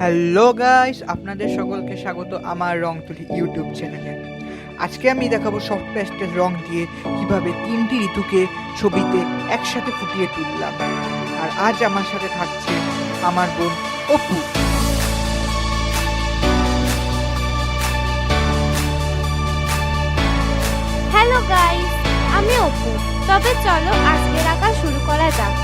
Hello guys, আপনাদের সকলকে স্বাগত আমার রং তুলি ইউটিউব চ্যানেলে। আজকে আমি দেখাবো সফট প্যাস্টেল রং দিয়ে কিভাবে তিনটি ঋতুকে ছবিতে একসাথে ফুটিয়ে তুললাম। আর আজ আমার সাথে থাকছে আমার বোন অপু। হ্যালো গাইস, আমি অপু। তবে চলো আজকের আঁকা শুরু করা যাক।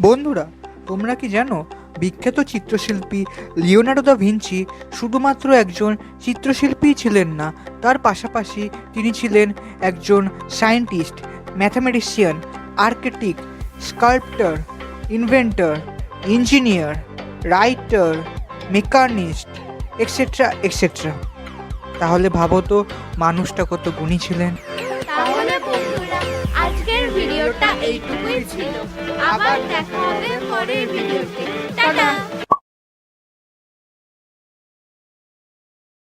বন্ধুরা, তোমরা কি জানো বিখ্যাত চিত্রশিল্পী লিওনার্দো দা ভিঞ্চি শুধুমাত্র একজন চিত্রশিল্পীই ছিলেন না, তার পাশাপাশি তিনি ছিলেন একজন scientist, mathematician, architect, sculptor, inventor, engineer, writer, mechanist, etcetera etcetera. তাহলে ভাবো তো মানুষটা কত গুণী ছিলেন। তাহলে বন্ধুরা, আজকের ভিডিওটা এইটুকুই ছিল। আবার দেখা হবে পরের ভিডিওতে। টাটা।